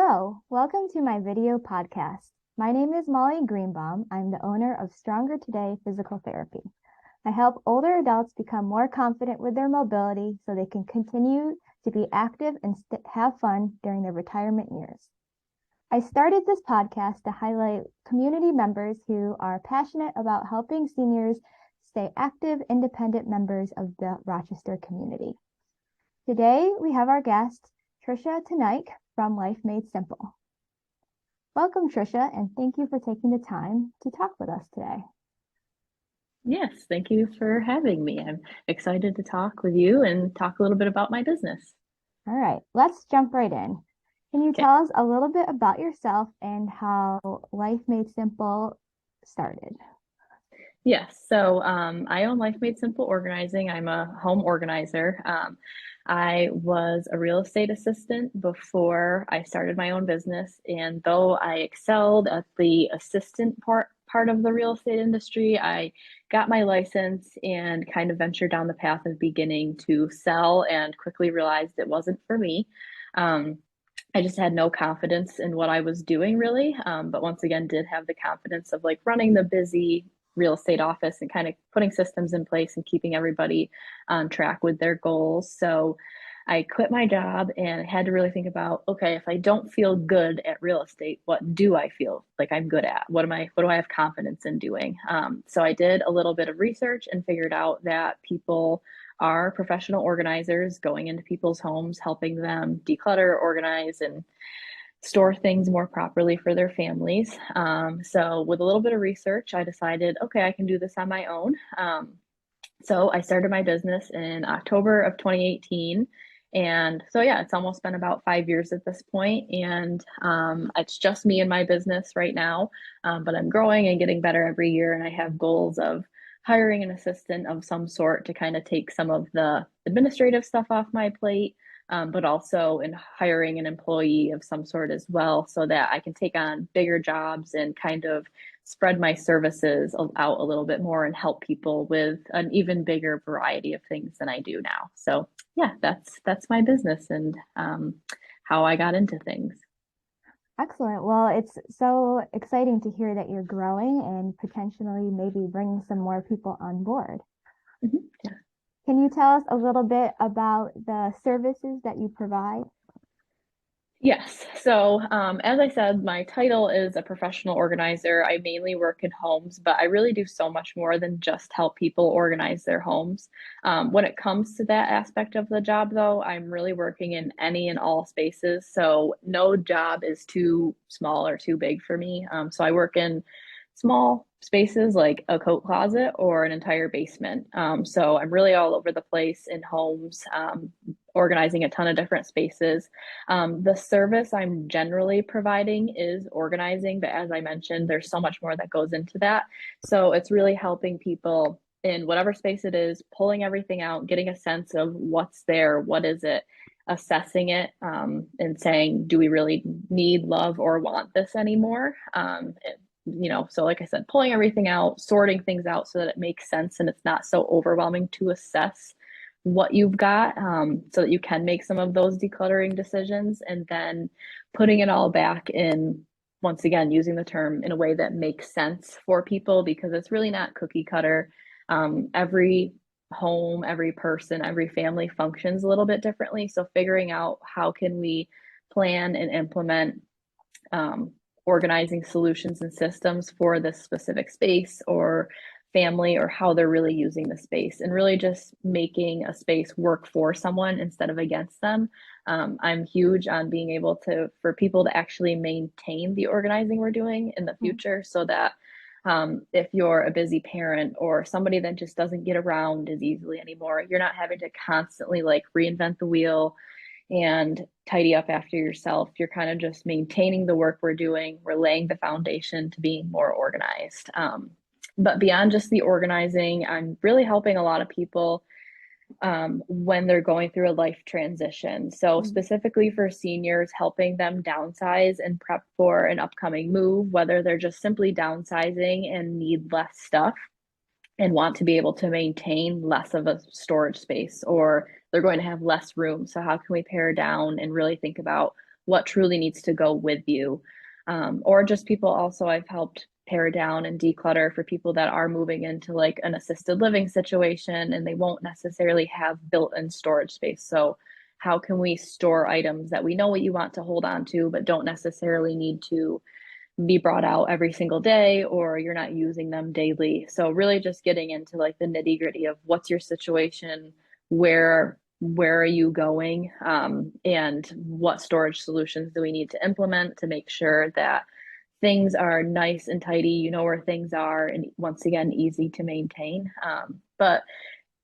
Hello, welcome to my video podcast. My name is Molly Greenbaum. I'm the owner of Stronger Today Physical Therapy. I help older adults become more confident with their mobility so they can continue to be active and have fun during their retirement years. I started this podcast to highlight community members who are passionate about helping seniors stay active, independent members of the Rochester community. Today, we have our guest, Tricia TenEyck from Life Made Simple. Welcome, Tricia, and thank you for taking the time to talk with us today. Yes, thank you for having me. I'm excited to talk with you and talk a little bit about my business. All right, let's jump right in. Can you Okay. tell us a little bit about yourself and how Life Made Simple started? Yes, so I own Life Made Simple Organizing. I'm a home organizer. I was a real estate assistant before I started my own business, and though I excelled at the assistant part of the real estate industry, I got my license and kind of ventured down the path of beginning to sell and quickly realized it wasn't for me. Um, I just had no confidence in what I was doing really, but once again, did have the confidence of like running the busy real estate office and kind of putting systems in place and keeping everybody on track with their goals. So I quit my job and had to really think about, okay, if I don't feel good at real estate, what do I feel like I'm good at? What do I have confidence in doing? So I did a little bit of research and figured out that people are professional organizers going into people's homes, helping them declutter, organize, and store things more properly for their families. So with a little bit of research, I decided, okay, I can do this on my own. So I started my business in October of 2018. And so, yeah, it's almost been about 5 years at this point, and it's just me and my business right now. But I'm growing and getting better every year, and I have goals of hiring an assistant of some sort to kind of take some of the administrative stuff off my plate, but also in hiring an employee of some sort as well, so that I can take on bigger jobs and kind of spread my services out a little bit more and help people with an even bigger variety of things than I do now. So yeah, that's my business and how I got into things. Excellent. Well, it's so exciting to hear that you're growing and potentially maybe bringing some more people on board. Mhm. Yeah. Can you tell us a little bit about the services that you provide? Yes. So, as I said, my title is a professional organizer. I mainly work in homes, but I really do so much more than just help people organize their homes. When it comes to that aspect of the job, though, I'm really working in any and all spaces. So, no job is too small or too big for me. So, I work in small spaces like a coat closet or an entire basement. So, I'm really all over the place in homes, organizing a ton of different spaces. The service I'm generally providing is organizing, but as I mentioned, there's so much more that goes into that. So it's really helping people in whatever space it is, pulling everything out, getting a sense of what's there, what is it, assessing it, and saying, do we really need, love, or want this anymore? So like I said, pulling everything out, sorting things out so that it makes sense and it's not so overwhelming to assess what you've got, so that you can make some of those decluttering decisions, and then putting it all back in, once again, using the term in a way that makes sense for people because it's really not cookie cutter. Every home, every person, every family functions a little bit differently. So figuring out how can we plan and implement organizing solutions and systems for this specific space or family or how they're really using the space and really just making a space work for someone instead of against them. I'm huge on being able for people to actually maintain the organizing we're doing in the future so that if you're a busy parent or somebody that just doesn't get around as easily anymore, you're not having to constantly like reinvent the wheel and tidy up after yourself. You're kind of just maintaining the work we're doing. We're laying the foundation to being more organized. But beyond just the organizing, I'm really helping a lot of people when they're going through a life transition. So, Mm. specifically for seniors, helping them downsize and prep for an upcoming move, whether they're just simply downsizing and need less stuff and want to be able to maintain less of a storage space, or they're going to have less room. So, how can we pare down and really think about what truly needs to go with you. Or just people also I've helped pare down and declutter for people that are moving into like an assisted living situation and they won't necessarily have built-in storage space. So how can we store items that we know what you want to hold on to, but don't necessarily need to be brought out every single day or you're not using them daily. So really just getting into like the nitty gritty of what's your situation, where are you going, and what storage solutions do we need to implement to make sure that things are nice and tidy, you know where things are, and once again, easy to maintain. But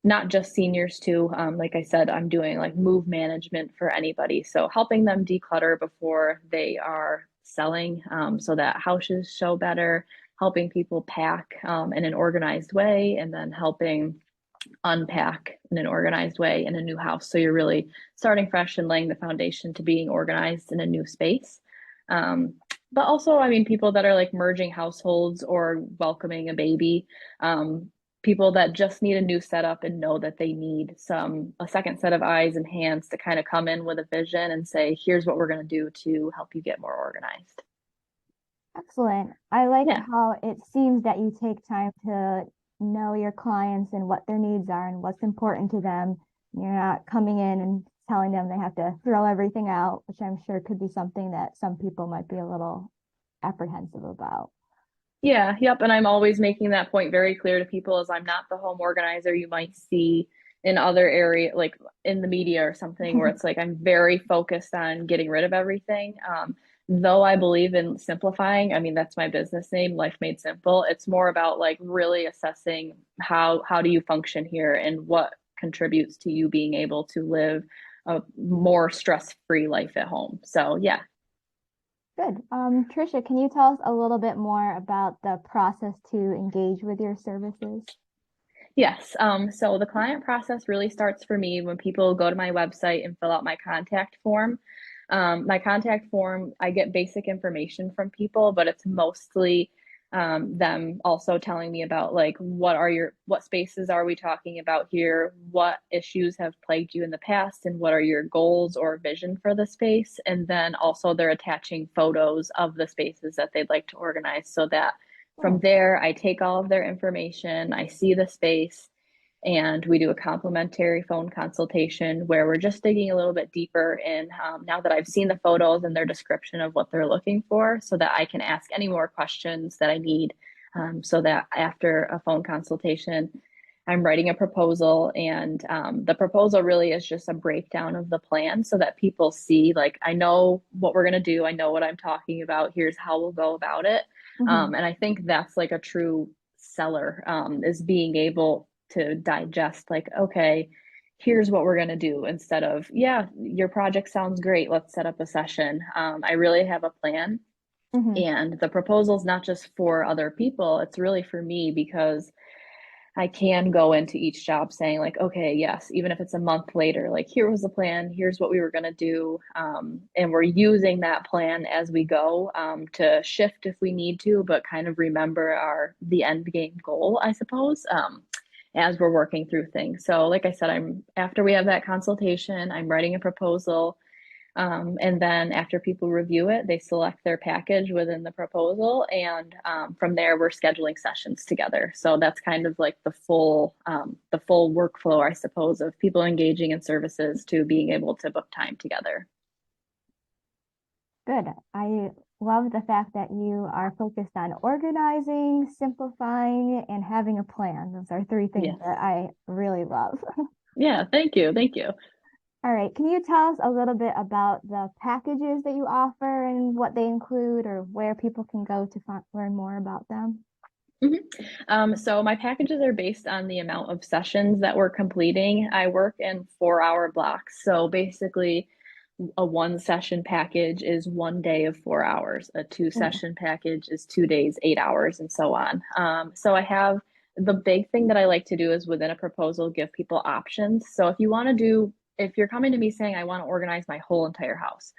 not just seniors too. Like I said, I'm doing like move management for anybody. So helping them declutter before they are selling, so that houses show better, helping people pack in an organized way, and then helping unpack in an organized way in a new house. So you're really starting fresh and laying the foundation to being organized in a new space. But also, I mean, people that are like merging households or welcoming a baby, people that just need a new setup and know that they need a second set of eyes and hands to kind of come in with a vision and say, here's what we're going to do to help you get more organized. Excellent. I like Yeah. how it seems that you take time to know your clients and what their needs are and what's important to them. You're not coming in and telling them they have to throw everything out, which I'm sure could be something that some people might be a little apprehensive about. Yeah, yep. And I'm always making that point very clear to people as I'm not the home organizer you might see in other area, like in the media or something, where it's like I'm very focused on getting rid of everything. Though I believe in simplifying, I mean, that's my business name, Life Made Simple. It's more about like really assessing how do you function here and what contributes to you being able to live a more stress-free life at home. So yeah. Good. Tricia, can you tell us a little bit more about the process to engage with your services? Yes. So the client process really starts for me when people go to my website and fill out my contact form. My contact form, I get basic information from people, but it's mostly them also telling me about like what spaces are we talking about here, what issues have plagued you in the past, and what are your goals or vision for the space. And then also they're attaching photos of the spaces that they'd like to organize so that from Oh, there, I take all of their information, I see the space, and we do a complimentary phone consultation where we're just digging a little bit deeper in now that I've seen the photos and their description of what they're looking for, so that I can ask any more questions that I need. So that after a phone consultation, I'm writing a proposal, and the proposal really is just a breakdown of the plan so that people see, like, I know what we're going to do, I know what I'm talking about, here's how we'll go about it. mhm. And I think that's like a true seller, is being able to digest, like, okay, here's what we're going to do instead of, yeah, your project sounds great. Let's set up a session. I really have a plan. Mhm. And the proposal is not just for other people, it's really for me because I can go into each job saying, like, okay, yes, even if it's a month later, like, here was the plan, here's what we were going to do. And we're using that plan as we go, to shift if we need to, but kind of remember the end game goal, I suppose, as we're working through things. So, like I said, after we have that consultation, I'm writing a proposal. And then after people review it, they select their package within the proposal. And from there, we're scheduling sessions together. So that's kind of like the full workflow, I suppose, of people engaging in services to being able to book time together. Good. I love the fact that you are focused on organizing, simplifying, and having a plan. Those are three things Yes. that I really love. Yeah. Thank you. Thank you. All right. Can you tell us a little bit about the packages that you offer and what they include or where people can go to learn more about them? Mhm. So my packages are based on the amount of sessions that we're completing. I work in 4 hour blocks. So basically, a one session package is 1 day of 4 hours. A two Oh, session package is 2 days, 8 hours, and so on. So I have the big thing that I like to do is within a proposal, give people options. So if you're coming to me saying, I want to organize my whole entire house,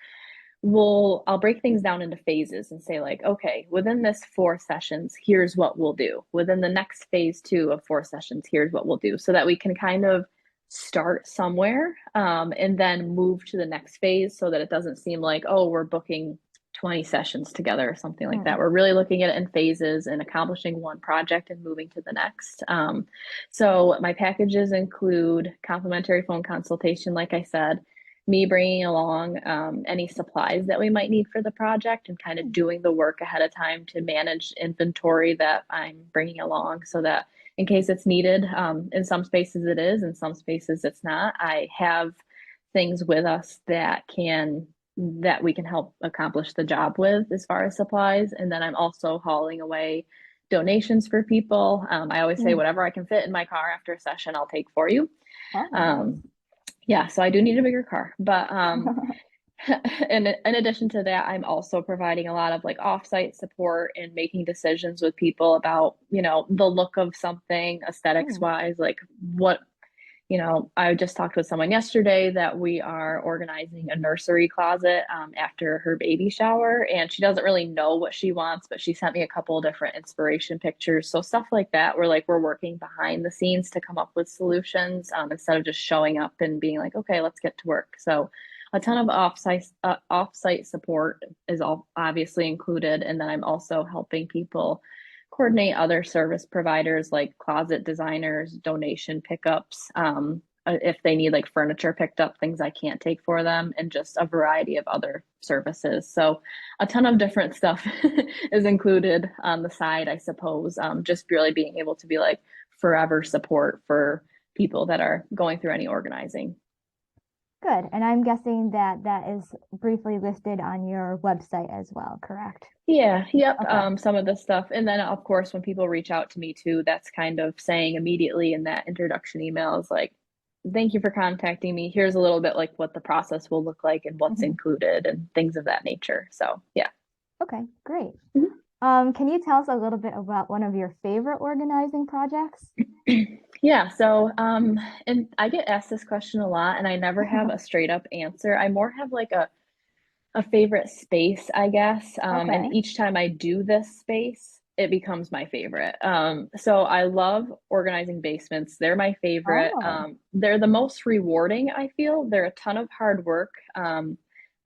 I'll break things down into phases and say, like, okay, within this 4 sessions, here's what we'll do. Within the next phase two of 4 sessions, here's what we'll do, so that we can kind of start somewhere, and then move to the next phase so that it doesn't seem like, oh, we're booking 20 sessions together or something like that. Hmm. We're really looking at it in phases and accomplishing one project and moving to the next. So my packages include complimentary phone consultation, like I said, me bringing along any supplies that we might need for the project and kind of doing the work ahead of time to manage inventory that I'm bringing along so that in case it's needed, in some spaces it is, in some spaces it's not. I have things with us that we can help accomplish the job with as far as supplies. And then I'm also hauling away donations for people. I always say Hmm. whatever I can fit in my car after a session, I'll take for you. Oh, nice. Um, yeah, so I do need a bigger car, but and in addition to that, I'm also providing a lot of like offsite support and making decisions with people about, the look of something aesthetics Hmm. wise, like what, I just talked with someone yesterday that we are organizing a nursery closet after her baby shower, and she doesn't really know what she wants, but she sent me a couple of different inspiration pictures. So stuff like that, we're working behind the scenes to come up with solutions instead of just showing up and being like, okay, let's get to work. So a ton of offsite support is all obviously included, and then I'm also helping people coordinate other service providers like closet designers, donation pickups, if they need like furniture picked up, things I can't take for them, and just a variety of other services. So a ton of different stuff is included on the side, I suppose. Just really being able to be like forever support for people that are going through any organizing. Good. And I'm guessing that that is briefly listed on your website as well, correct? Yeah, yep. Okay. Some of the stuff. And then, of course, when people reach out to me too, that's kind of saying immediately in that introduction email is like, thank you for contacting me. Here's a little bit like what the process will look like and what's Mhm. included and things of that nature. So, yeah. Okay, great. Mhm. Can you tell us a little bit about one of your favorite organizing projects? Yeah, so and I get asked this question a lot and I never have a straight up answer. I more have like a favorite space, I guess. And Okay. each time I do this space, it becomes my favorite. So I love organizing basements. They're my favorite. Oh. They're the most rewarding, I feel. They're a ton of hard work,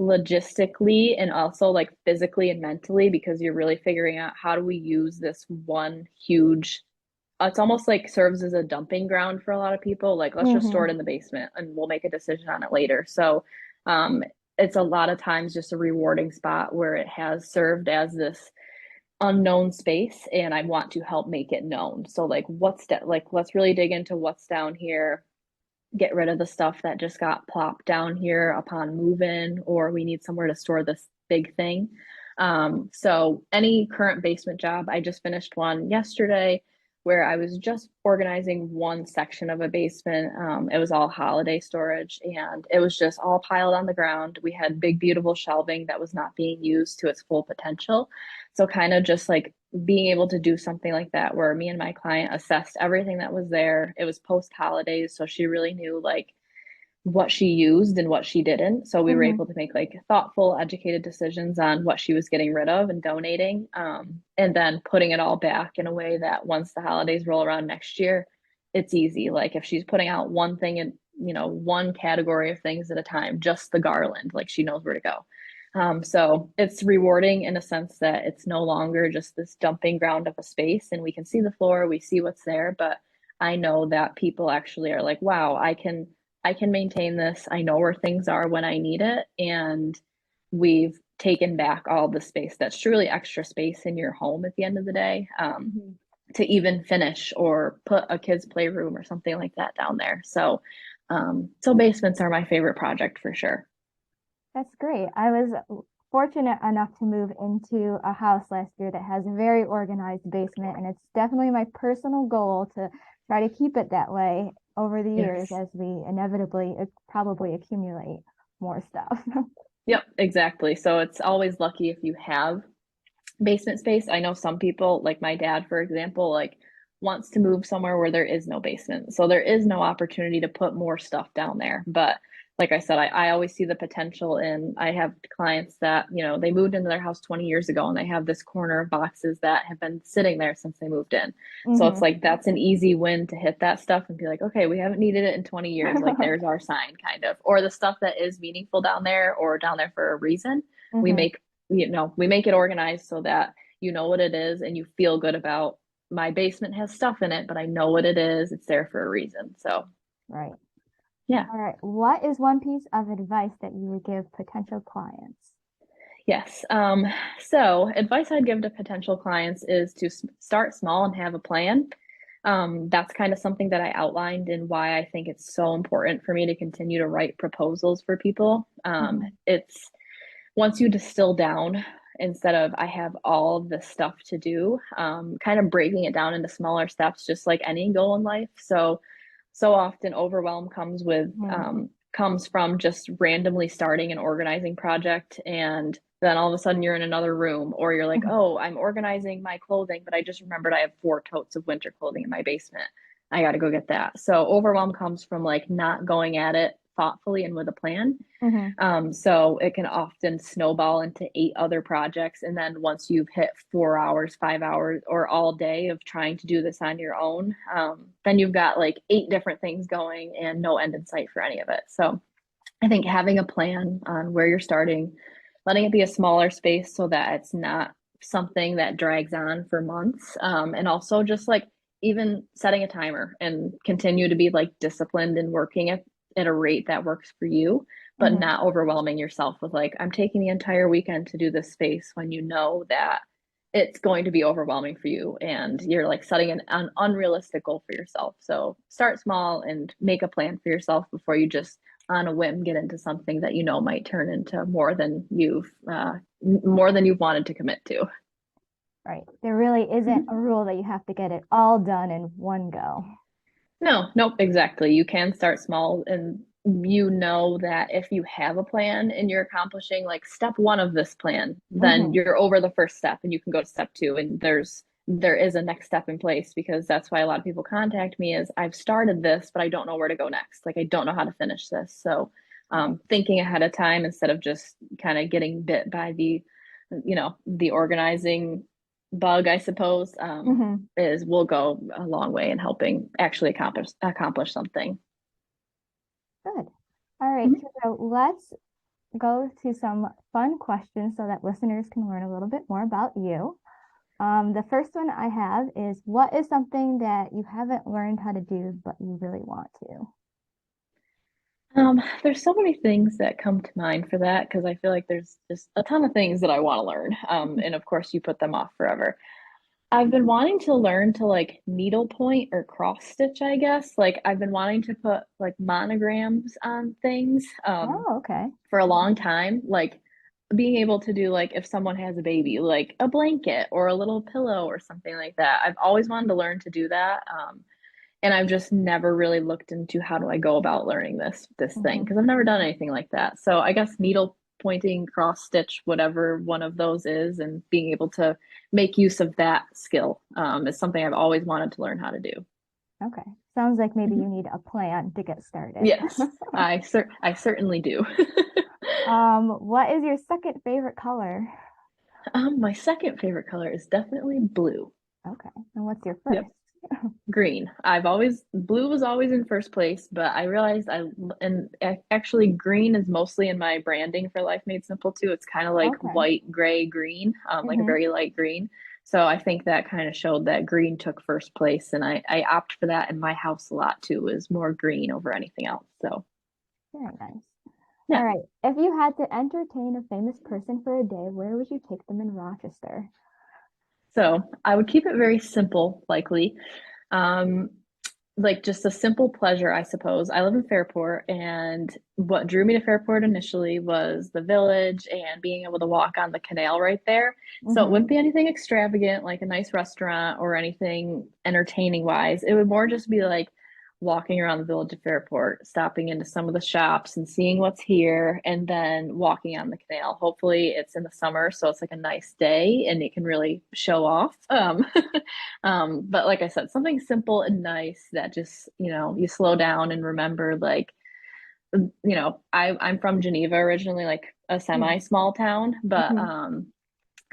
logistically and also like physically and mentally, because you're really figuring out how do we use this one huge, it's almost like serves as a dumping ground for a lot of people. Like, let's just store Hmm. it in the basement and we'll make a decision on it later. So, um, it's a lot of times just a rewarding spot where it has served as this unknown space and I want to help make it known. So like let's really dig into what's down here, get rid of the stuff that just got plopped down here upon move-in, or we need somewhere to store this big thing. So any current basement job, I just finished one yesterday where I was just organizing one section of a basement. It was all holiday storage and it was just all piled on the ground. We had big, beautiful shelving that was not being used to its full potential. So kind of just like being able to do something like that where me and my client assessed everything that was there. It was post holidays, so she really knew like what she used and what she didn't. So we were Hmm. able to make like thoughtful, educated decisions on what she was getting rid of and donating, and then putting it all back in a way that once the holidays roll around next year, it's easy. Like if she's putting out one thing in, one category of things at a time, just the garland, like she knows where to go. So it's rewarding in a sense that it's no longer just this dumping ground of a space and we can see the floor, we see what's there, but I know that people actually are like, wow, I can maintain this. I know where things are when I need it. And we've taken back all the space that's truly extra space in your home at the end of the day, Hmm. to even finish or put a kid's playroom or something like that down there. So basements are my favorite project for sure. That's great. I was fortunate enough to move into a house last year that has a very organized basement, and it's definitely my personal goal to try to keep it that way over the years Yes. as we inevitably probably accumulate more stuff. Yep, exactly. So it's always lucky if you have basement space. I know some people, like my dad, for example, like wants to move somewhere where there is no basement. So there is no opportunity to put more stuff down there. But like I said, I always see the potential in, I have clients that, they moved into their house 20 years ago and they have this corner of boxes that have been sitting there since they moved in. So it's Mm-hmm. like that's an easy win to hit that stuff and be like, okay, we haven't needed it in 20 years. Like there's our sign kind of. Or the stuff that is meaningful down there or down there for a reason, we Mm-hmm. make, we make it organized so that you know what it is and you feel good about my basement has stuff in it, but I know what it is. It's there for a reason. So Right. yeah. All right. What is one piece of advice that you would give potential clients? Yes. So advice I'd give to potential clients is to start small and have a plan. That's kind of something that I outlined in why I think it's so important for me to continue to write proposals for people. Mm-hmm. It's once you distill down instead of I have all of this stuff to do, kind of breaking it down into smaller steps, just like any goal in life. So often overwhelm comes from just randomly starting an organizing project and then all of a sudden you're in another room or you're like, Mm-hmm. oh, I'm organizing my clothing, but I just remembered I have 4 totes of winter clothing in my basement. I got to go get that. So overwhelm comes from like not going at it thoughtfully and with a plan. Mm-hmm. So it can often snowball into 8 other projects. And then once you've hit 4 hours, 5 hours, or all day of trying to do this on your own, then you've got like 8 different things going and no end in sight for any of it. So I think having a plan on where you're starting, letting it be a smaller space so that it's not something that drags on for months. And also just like even setting a timer and continue to be like disciplined and working at a rate that works for you, but Mm-hmm. not overwhelming yourself with like, I'm taking the entire weekend to do this space when you know that it's going to be overwhelming for you and you're like setting an unrealistic goal for yourself. So start small and make a plan for yourself before you just on a whim get into something that you know might turn into more than you've wanted to commit to. Right. There really isn't a rule that you have to get it all done in one go. No, nope, exactly. You can start small and you know that if you have a plan and you're accomplishing like step one of this plan, then Mm-hmm. you're over the first step and you can go to step two and there is a next step in place because that's why a lot of people contact me is I've started this, but I don't know where to go next. Like I don't know how to finish this. So Right. thinking ahead of time instead of just kind of getting bit by the organizing bug, I suppose, Mm-hmm. is will go a long way in helping actually accomplish something. Good. All right. Mhm. So let's go to some fun questions so that listeners can learn a little bit more about you. The first one I have is what is something that you haven't learned how to do, but you really want to? There's so many things that come to mind for that because I feel like there's just a ton of things that I want to learn. And of course, you put them off forever. I've been wanting to learn to like needlepoint or cross stitch, I guess. Like I've been wanting to put like monograms on things Oh, okay. for a long time. Like being able to do like if someone has a baby, like a blanket or a little pillow or something like that. I've always wanted to learn to do that. And I've just never really looked into how do I go about learning this thing Mm-hmm. because I've never done anything like that. So I guess needle pointing, cross stitch, whatever one of those is, and being able to make use of that skill is something I've always wanted to learn how to do. Okay. Sounds like maybe you Mhm. need a plan to get started. Yes, I certainly do. What is your second favorite color? My second favorite color is definitely blue. Okay. And what's your Yep. first? Green. Blue was always in first place, but I realized actually green is mostly in my branding for Life Made Simple too. It's kind of like Okay. white, gray, green, like a Mm-hmm. very light green. So I think that kind of showed that green took first place, and I opt for that in my house a lot too, is more green over anything else. So Very nice. All yeah. right. If you had to entertain a famous person for a day, where would you take them in Rochester? So I would keep it very simple, likely. Um, like just a simple pleasure, I suppose. I live in Fairport, and what drew me to Fairport initially was the village and being able to walk on the canal right there. So it Mm-hmm. wouldn't be anything extravagant, like a nice restaurant or anything entertaining wise. It would more just be like walking around the village of Fairport, stopping into some of the shops and seeing what's here, and then walking on the canal. Hopefully, it's in the summer, so it's like a nice day and it can really show off. But like I said, something simple and nice that just, you slow down and remember like I'm from Geneva originally, like a Hmm. semi-small town, but Hmm.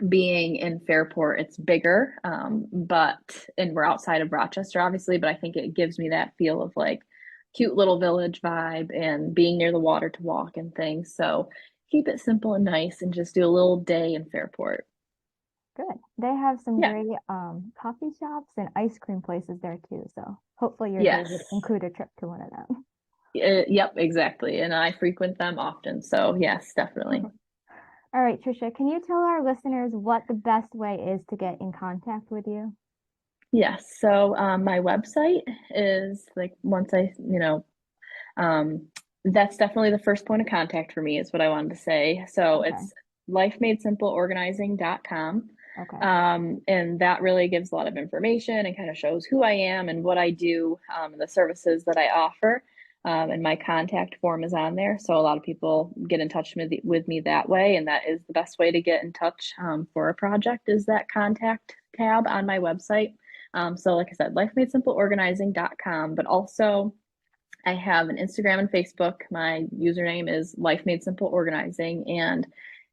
being in Fairport, it's bigger. And we're outside of Rochester, obviously, but I think it gives me that feel of like cute little village vibe and being near the water to walk and things. So keep it simple and nice and just do a little day in Fairport. Good. They have some Yeah. great coffee shops and ice cream places there too. So hopefully your day would Yes. include a trip to one of them. Yep, exactly. And I frequent them often. So yes, definitely. All right, Tricia, can you tell our listeners what the best way is to get in contact with you? Yes. So my website is like once Um, that's definitely the first point of contact for me, is what I wanted to say. So Okay. it's lifemadesimpleorganizing.com. Okay. And that really gives a lot of information and kind of shows who I am and what I do, and the services that I offer. And my contact form is on there. So a lot of people get in touch with me that way. And that is the best way to get in touch for a project, is that contact tab on my website. So like I said, lifemadesimpleorganizing.com, but also I have an Instagram and Facebook. My username is Life Made Simple Organizing, and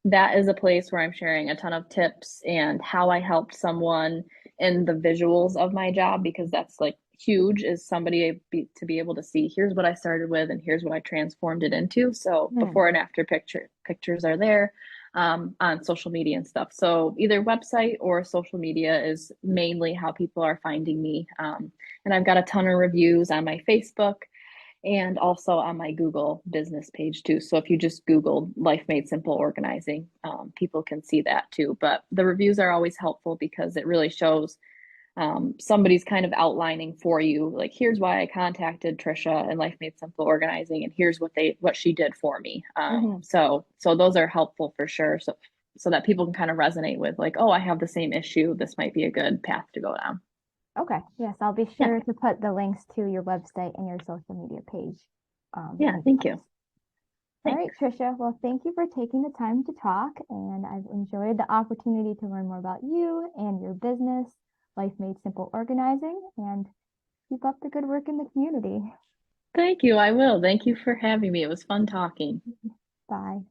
that is a place where I'm sharing a ton of tips and how I helped someone in the visuals of my job, because that's like huge, is to be able to see, here's what I started with and here's what I transformed it into. So Hmm. before and after pictures are there, on social media and stuff. So either website or social media is mainly how people are finding me. And I've got a ton of reviews on my Facebook and also on my Google business page too. So if you just Google Life Made Simple Organizing, people can see that too. But the reviews are always helpful because it really shows somebody's kind of outlining for you, like, here's why I contacted Tricia and Life Made Simple Organizing, and here's what she did for me. Hmm. So those are helpful for sure. So that people can kind of resonate with, like, oh, I have the same issue. This might be a good path to go down. Okay. Yes, I'll be Yeah. sure to put the links to your website and your social media page Yeah. in the Thank you. post. All right, Thanks. Tricia. Well, thank you for taking the time to talk, and I've enjoyed the opportunity to learn more about you and your business, Life Made Simple Organizing, and keep up the good work in the community. Thank you. I will. Thank you for having me. It was fun talking. Bye.